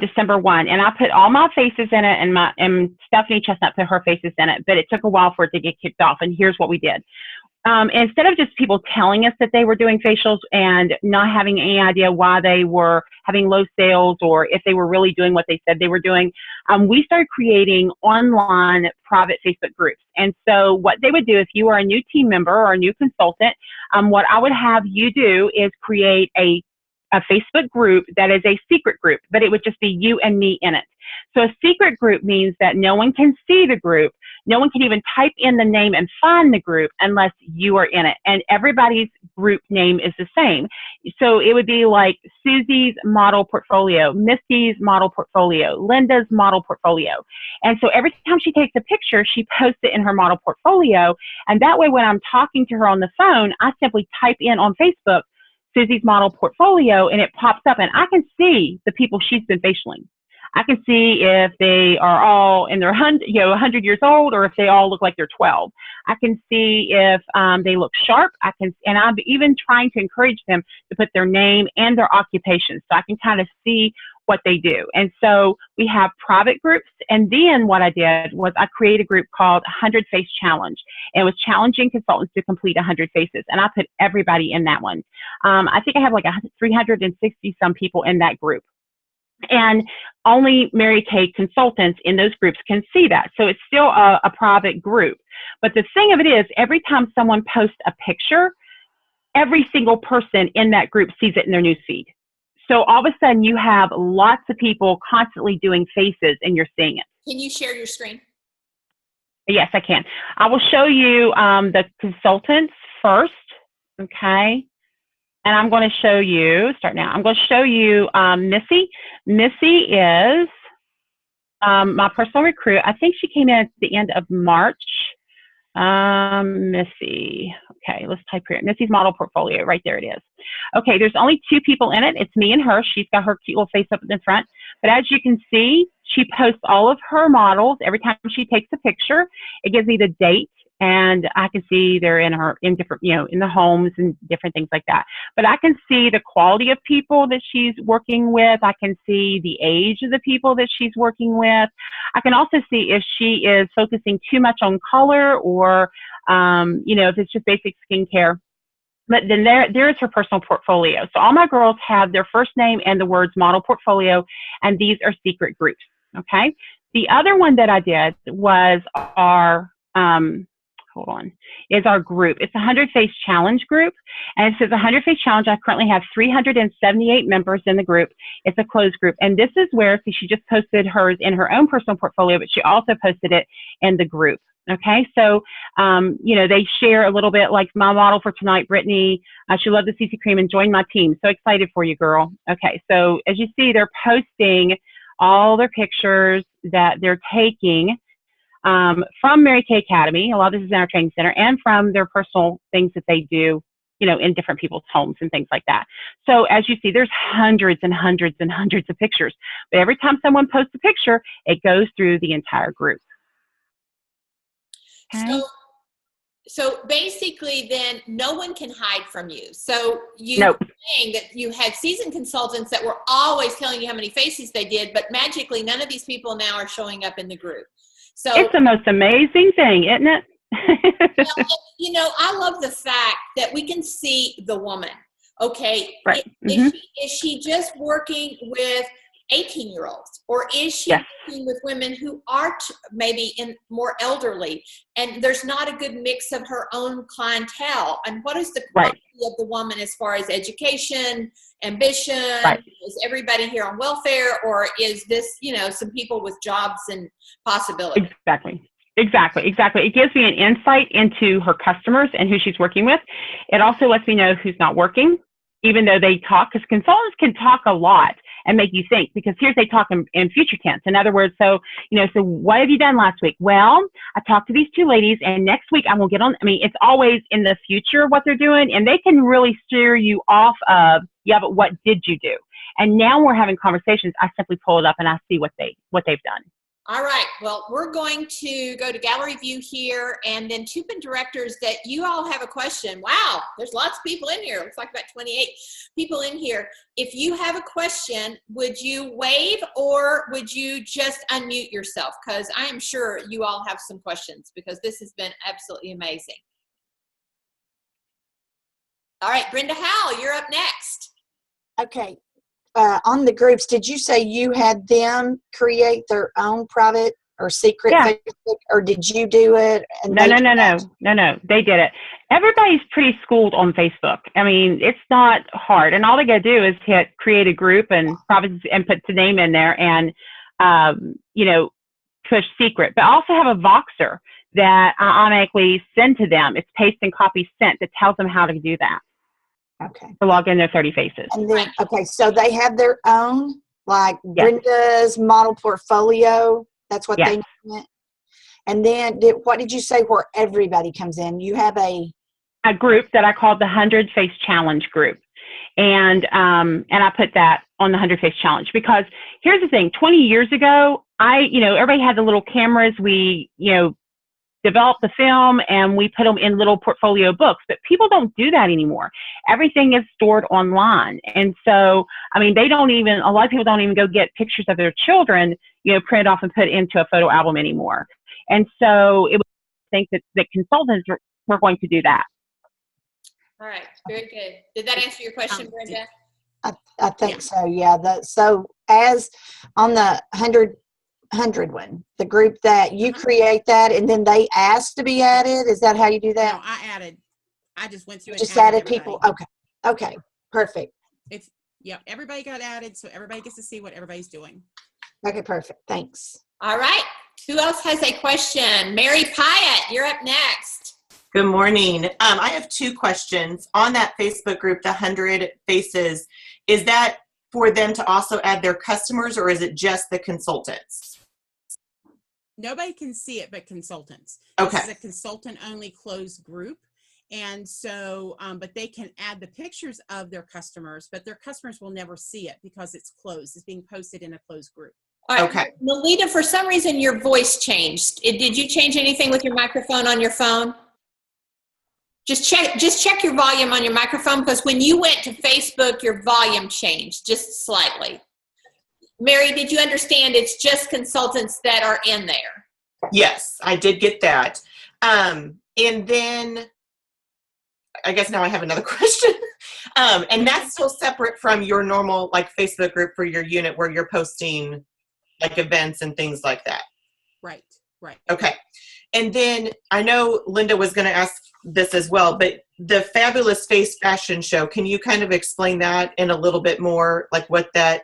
December 1, and I put all my faces in it, and Stephanie Chestnut put her faces in it, but it took a while for it to get kicked off. And here's what we did. Instead of just people telling us that they were doing facials and not having any idea why they were having low sales or if they were really doing what they said they were doing, we started creating online private Facebook groups. And so what they would do, if you are a new team member or a new consultant, what I would have you do is create a Facebook group that is a secret group, but it would just be you and me in it. So a secret group means that no one can see the group. No one can even type in the name and find the group unless you are in it. And everybody's group name is the same. So it would be like Susie's model portfolio, Misty's model portfolio, Linda's model portfolio. And so every time she takes a picture, she posts it in her model portfolio. And that way, when I'm talking to her on the phone, I simply type in on Facebook, Susie's model portfolio, and it pops up, and I can see the people she's been facialing. I can see if they are all in their 100 years old, or if they all look like they're 12. I can see if they look sharp. And I'm even trying to encourage them to put their name and their occupation, so I can kind of see what they do. And so we have private groups. And then what I did was I created a group called 100 Face Challenge. And it was challenging consultants to complete 100 faces. And I put everybody in that one. I think I have like 360 some people in that group. And only Mary Kay consultants in those groups can see that. So it's still a private group. But the thing of it is, every time someone posts a picture, every single person in that group sees it in their newsfeed. So all of a sudden you have lots of people constantly doing faces, and you're seeing it. Can you share your screen? Yes, I can. I will show you the consultants first, okay? And I'm going to show you, start now, I'm going to show you Missy. Missy is my personal recruit. I think she came in at the end of March. Missy, okay, let's type here. Missy's model portfolio, right there it is. Okay, there's only 2 people in it. It's me and her. She's got her cute little face up in the front. But as you can see, she posts all of her models. Every time she takes a picture, it gives me the date and I can see they're in different, in the homes and different things like that. But I can see the quality of people that she's working with. I can see the age of the people that she's working with. I can also see if she is focusing too much on color or, if it's just basic skincare. But then there is her personal portfolio. So all my girls have their first name and the words model portfolio, and these are secret groups, okay? The other one that I did was our, is our group. It's a 100 Face Challenge group, and it says 100 Face Challenge. I currently have 378 members in the group. It's a closed group, and this is where, see, she just posted hers in her own personal portfolio, but she also posted it in the group. Okay, so, they share a little bit, like my model for tonight, Brittany, she loved the CC cream and joined my team. So excited for you, girl. Okay, so as you see, they're posting all their pictures that they're taking from Mary Kay Academy. A lot of this is in our training center, and from their personal things that they do, in different people's homes and things like that. So as you see, there's hundreds and hundreds and hundreds of pictures. But every time someone posts a picture, it goes through the entire group. Okay. So basically then no one can hide from you. So you Nope. were saying that you had seasoned consultants that were always telling you how many faces they did, but magically none of these people now are showing up in the group. So it's the most amazing thing, isn't it? I love the fact that we can see the woman. Okay. Right. Is she just working with 18-year-olds, or is she working with women who are maybe more elderly, and there's not a good mix of her own clientele? And what is the quality of the woman as far as education, ambition? Is everybody here on welfare, or is this, some people with jobs and possibilities? Exactly. It gives me an insight into her customers and who she's working with. It also lets me know who's not working, even though they talk, because consultants can talk a lot and make you think, because here's they talk in future tense. In other words, so what have you done last week? Well, I talked to these two ladies, and next week I will get on. I mean, it's always in the future what they're doing, and they can really steer you off of, but what did you do? And now we're having conversations. I simply pull it up and I see what they've done. All right. Well, we're going to go to gallery view here, and then Tupin directors that you all have a question. Wow, there's lots of people in here. Looks like about 28 people in here. If you have a question, would you wave or would you just unmute yourself? Because I am sure you all have some questions, because this has been absolutely amazing. All right, Brenda Howell, you're up next. Okay. On the groups, did you say you had them create their own private or secret Facebook, or did you do it? And No. They did it. Everybody's pretty schooled on Facebook. I mean, it's not hard, and all they got to do is hit create a group and put the name in there, and push secret. But I also have a Voxer that I automatically send to them. It's paste and copy sent that tells them how to do that. Okay. To log in their 30 faces. And then, so they have their own, like Brenda's model portfolio. That's what they meant. And then, what did you say where everybody comes in? You have a group that I called the 100 Face Challenge group. And I put that on the 100 Face Challenge, because here's the thing. 20 years ago, everybody had the little cameras. We, developed the film and we put them in little portfolio books, but people don't do that anymore. Everything is stored online. And so, a lot of people don't even go get pictures of their children, print off and put into a photo album anymore. And so it would think that consultants were going to do that. All right. Very good. Did that answer your question, Brenda? I think so. Yeah. So as on the 100 one, the group that you create that, and then they ask to be added. Is that how you do that? No, I added. I just went through and just added people. Everybody. Okay. Perfect. Everybody got added, so everybody gets to see what everybody's doing. Okay, perfect. Thanks. All right. Who else has a question? Mary Pyatt, you're up next. Good morning. I have two questions. On that Facebook group, the 100 Faces, is that for them to also add their customers, or is it just the consultants? Nobody can see it but consultants. Okay. This is a consultant-only closed group. And so, but they can add the pictures of their customers, but their customers will never see it because it's closed. It's being posted in a closed group. All right. Okay. Melita, for some reason, your voice changed. Did you change anything with your microphone on your phone? Just check your volume on your microphone, because when you went to Facebook, your volume changed just slightly. Mary, did you understand it's just consultants that are in there? Yes, I did get that. And then I guess now I have another question. And that's still separate from your normal like Facebook group for your unit where you're posting like events and things like that. Right. Okay. And then I know Linda was going to ask this as well, but the Fabulous Face Fashion Show, can you kind of explain that in a little bit more, like what that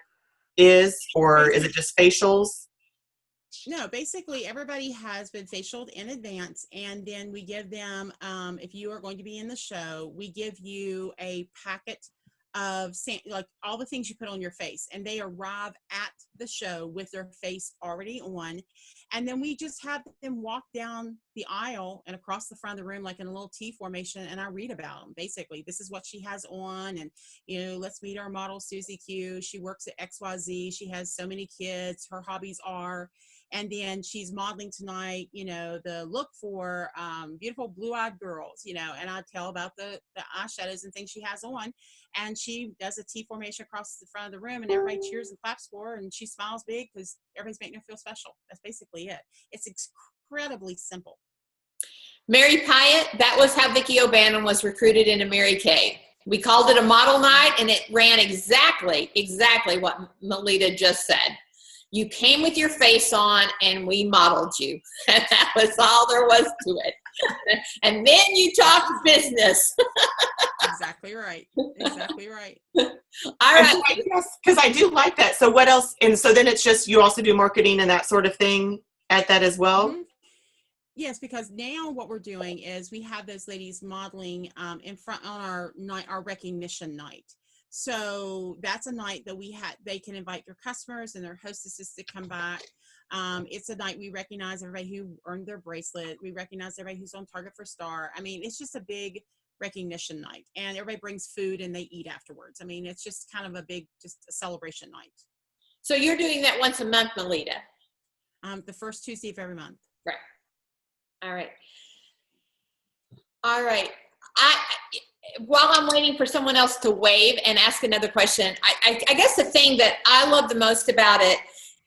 is, or is it just facials? No, basically everybody has been facialed in advance, and then we give them, if you are going to be in the show, we give you a packet of like all the things you put on your face, and they arrive at the show with their face already on, and then we just have them walk down the aisle and across the front of the room like in a little T formation, and I read about them. Basically, this is what she has on, and let's meet our model Susie Q. She works at XYZ. She has so many kids. Her hobbies are. And then she's modeling tonight, the look for beautiful blue-eyed girls, and I tell about the eyeshadows and things she has on. And she does a T formation across the front of the room, and everybody cheers and claps for her, and she smiles big because everybody's making her feel special. That's basically it. It's incredibly simple. Mary Pyatt, that was how Vicki O'Bannon was recruited into Mary Kay. We called it a model night, and it ran exactly what Melita just said. You came with your face on, and we modeled you. And that was all there was to it. And then you talked business. Exactly right. Exactly right. All right. Because I do like that. So what else? And so then it's just you also do marketing and that sort of thing at that as well? Mm-hmm. Yes, because now what we're doing is we have those ladies modeling in front on our recognition night. So that's a night that they can invite their customers and their hostesses to come back. It's a night we recognize everybody who earned their bracelet. We recognize everybody who's on target for star. I mean, it's just a big recognition night, and everybody brings food and they eat afterwards. I mean, it's just kind of a big, just a celebration night. So you're doing that once a month, Melita? The first Tuesday of every month. Right. All right. While I'm waiting for someone else to wave and ask another question, I guess the thing that I love the most about it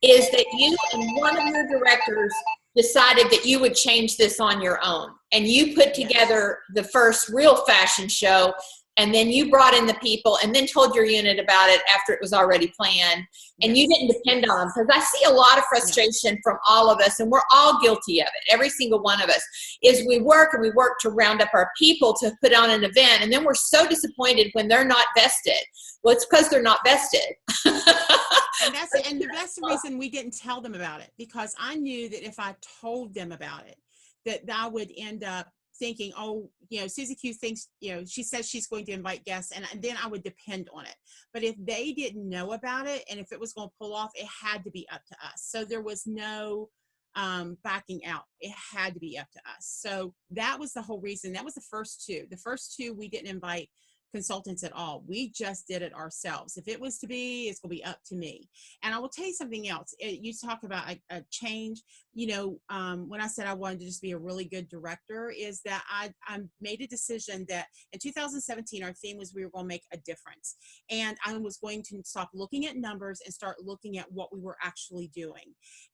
is that you and one of your directors decided that you would change this on your own. And you put together the first real fashion show, and then you brought in the people and then told your unit about it after it was already planned. And you didn't depend on them, because I see a lot of frustration from all of us, and we're all guilty of it. Every single one of us is we work to round up our people to put on an event, and then we're so disappointed when they're not vested. Well, it's because they're not vested. And that's the reason we didn't tell them about it, because I knew that if I told them about it, that I would end up thinking, Susie Q thinks, she says she's going to invite guests, and then I would depend on it. But if they didn't know about it, and if it was going to pull off, it had to be up to us. So there was no backing out. It had to be up to us. So that was the whole reason. That was the first two. The first two, we didn't invite consultants at all. We just did it ourselves. If it was to be, it's going to be up to me. And I will tell you something else. You talk about a change. When I said I wanted to just be a really good director, is that I made a decision that in 2017, our theme was we were going to make a difference. And I was going to stop looking at numbers and start looking at what we were actually doing.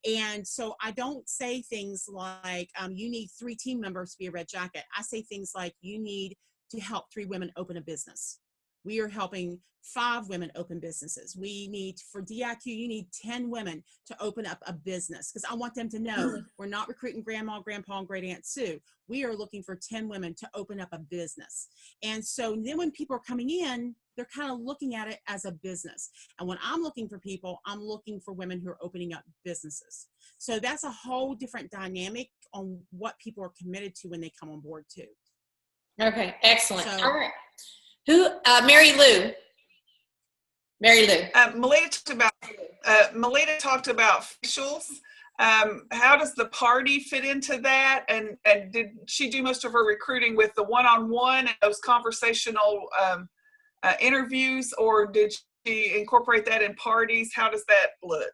And so I don't say things like, you need 3 team members to be a red jacket. I say things like, you need to help 3 women open a business. We are helping 5 women open businesses. We need, for DIQ, you need 10 women to open up a business, because I want them to know we're not recruiting grandma, grandpa, and great aunt Sue. We are looking for 10 women to open up a business. And so then when people are coming in, they're kind of looking at it as a business. And when I'm looking for people, I'm looking for women who are opening up businesses. So that's a whole different dynamic on what people are committed to when they come on board too. Okay, excellent. So, all right. Who? Mary Lou. Melita talked about facials. How does the party fit into that? And did she do most of her recruiting with the one-on-one and those conversational interviews, or did she incorporate that in parties? How does that look?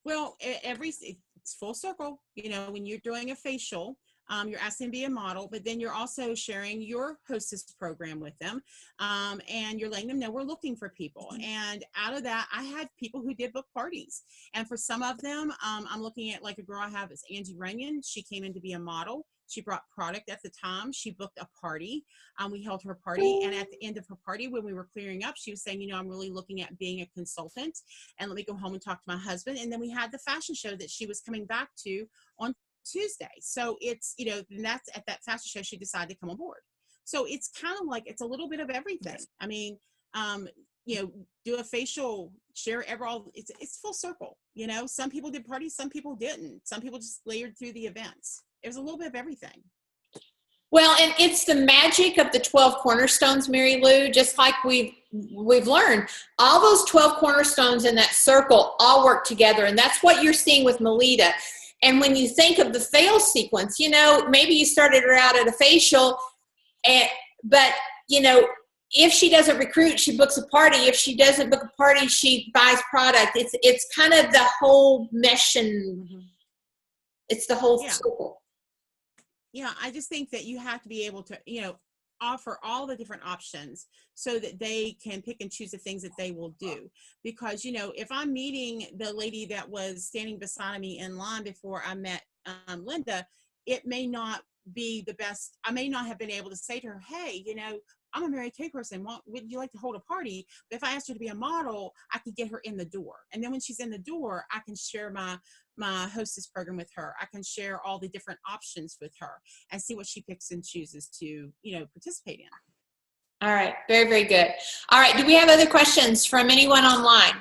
Well, it's full circle. You know, when you're doing a facial, you're asking to be a model, but then you're also sharing your hostess program with them, and you're letting them know we're looking for people. And out of that, I had people who did book parties, and for some of them, I'm looking at, like, a girl I have is Angie Runyon. She came in to be a model. She brought product at the time. She booked a party. We held her party, and at the end of her party, when we were clearing up, she was saying, you know, I'm really looking at being a consultant, and let me go home and talk to my husband. And then we had the fashion show that she was coming back to on Tuesday. So it's, you know, and that's at that fashion show she decided to come on board. So it's kind of like, it's a little bit of everything. Yes. I mean, you know, do a facial, share it's full circle. You know, some people did parties, some people didn't. Some people just layered through the events. It was a little bit of everything. Well, and it's the magic of the 12 cornerstones, Mary Lou, just like we've learned. All those 12 cornerstones in that circle all work together, and that's what you're seeing with Moleda. And when you think of the fail sequence, you know, maybe you started her out at a facial, but, you know, if she doesn't recruit, she books a party. If she doesn't book a party, she buys product. It's kind of the whole mesh, and it's the whole circle. Yeah, I just think that you have to be able to, you know, offer all the different options so that they can pick and choose the things that they will do. Because, you know, if I'm meeting the lady that was standing beside me in line before I met Linda, it may not be the best. I may not have been able to say to her, hey, you know, I'm a Mary Kay person. Would you like to hold a party? But if I asked her to be a model, I could get her in the door. And then when she's in the door, I can share my hostess program with her. I can share all the different options with her and see what she picks and chooses to, you know, participate in. All right. Very, very good. All right. Do we have other questions from anyone online?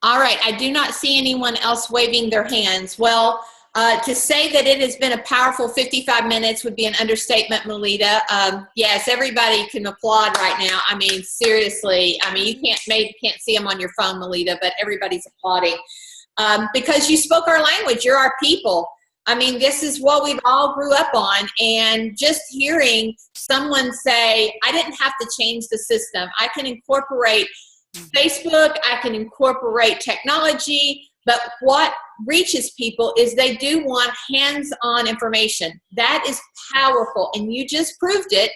All right. I do not see anyone else waving their hands. Well, to say that it has been a powerful 55 minutes would be an understatement, Moleda. Yes, everybody can applaud right now. I mean, seriously. I mean, you can't see them on your phone, Moleda, but everybody's applauding because you spoke our language. You're our people. I mean, this is what we've all grew up on. And just hearing someone say, I didn't have to change the system. I can incorporate Facebook. I can incorporate technology. But what reaches people is they do want hands-on information. That is powerful, and you just proved it.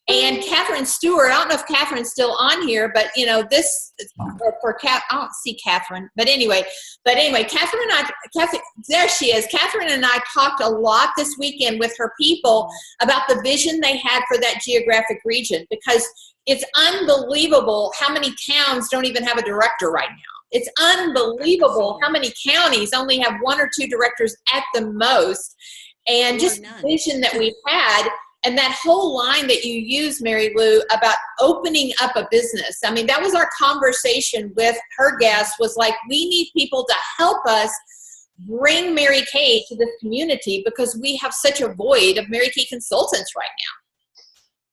And Catherine Stewart, I don't know if Catherine's still on here, but you know, this for I don't see Catherine, but anyway, Catherine and I, there she is. Catherine and I talked a lot this weekend with her people about the vision they had for that geographic region, because it's unbelievable how many towns don't even have a director right now. It's unbelievable how many counties only have 1 or 2 directors at the most. And just the vision that we've had, and that whole line that you used, Mary Lou, about opening up a business. I mean, that was our conversation with her guests, was like, we need people to help us bring Mary Kay to this community because we have such a void of Mary Kay consultants right now.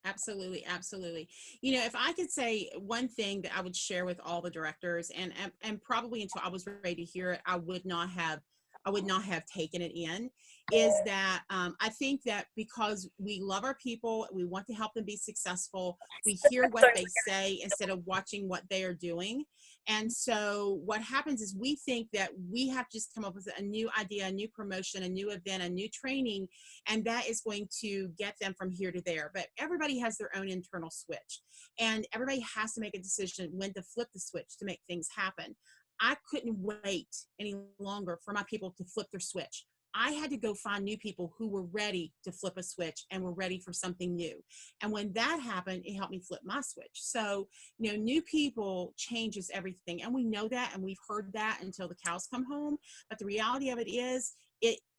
Absolutely. Absolutely. You know, if I could say one thing that I would share with all the directors, and probably until I was ready to hear it, I would not have taken it in, is that I think that because we love our people, we want to help them be successful, we hear what they say instead of watching what they are doing. And so what happens is we think that we have to just come up with a new idea, a new promotion, a new event, a new training, and that is going to get them from here to there. But everybody has their own internal switch, and everybody has to make a decision when to flip the switch to make things happen. I couldn't wait any longer for my people to flip their switch. I had to go find new people who were ready to flip a switch and were ready for something new. And when that happened, it helped me flip my switch. So, you know, new people changes everything. And we know that, and we've heard that until the cows come home. But the reality of it is,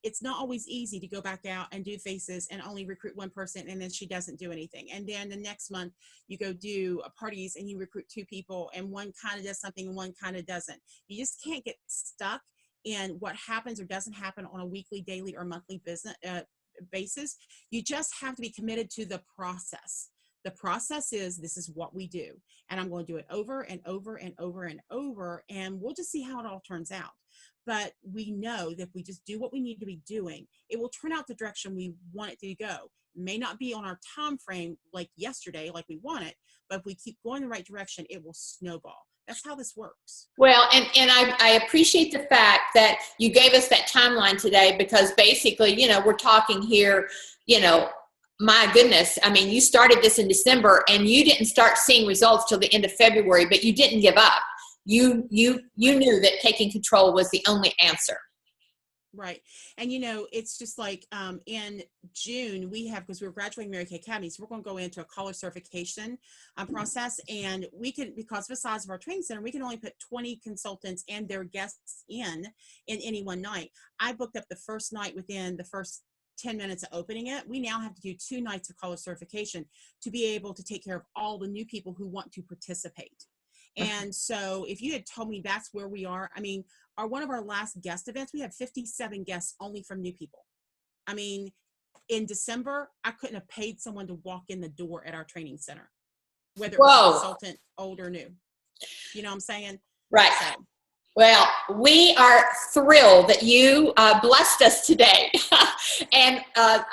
it's not always easy to go back out and do faces and only recruit one person, and then she doesn't do anything. And then the next month you go do parties and you recruit 2 people, and one kind of does something and one kind of doesn't. You just can't get stuck in what happens or doesn't happen on a weekly, daily, or monthly business basis. You just have to be committed to the process. The process is, this is what we do, and I'm going to do it over and over and over and over, and we'll just see how it all turns out. But we know that if we just do what we need to be doing, it will turn out the direction we want it to go. may not be on our time frame like yesterday, like we want it, but if we keep going the right direction, it will snowball. That's how this works. Well, and I appreciate the fact that you gave us that timeline today, because basically, you know, we're talking here, you know, my goodness, I mean, you started this in December and you didn't start seeing results till the end of February, but you didn't give up. You knew that taking control was the only answer. Right. And, you know, it's just like in June, we have, because we're graduating Mary Kay Academy, so we're going to go into a college certification process. And we can, because of the size of our training center, we can only put 20 consultants and their guests in any one night. I booked up the first night within the first 10 minutes of opening it. We now have to do 2 nights of college certification to be able to take care of all the new people who want to participate. And so if you had told me that's where we are, I mean, one of our last guest events, we had 57 guests only from new people. I mean, in December, I couldn't have paid someone to walk in the door at our training center, whether it was a consultant, old or new. You know what I'm saying? Right. So. Well, we are thrilled that you blessed us today. And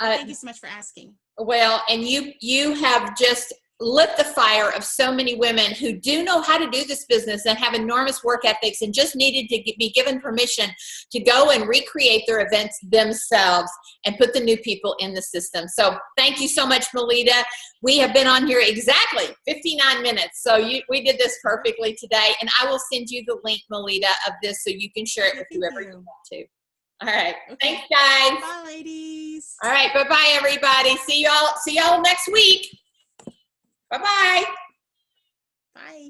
thank you so much for asking. Well, and you have just lit the fire of so many women who do know how to do this business and have enormous work ethics and just needed to be given permission to go and recreate their events themselves and put the new people in the system. So thank you so much, Moleda. We have been on here exactly 59 minutes. So we did this perfectly today. And I will send you the link, Moleda, of this so you can share it with whoever you want to. All right. Okay. Thanks, guys. Bye, ladies. All right. Bye-bye, everybody. See y'all next week. Bye-bye. Bye.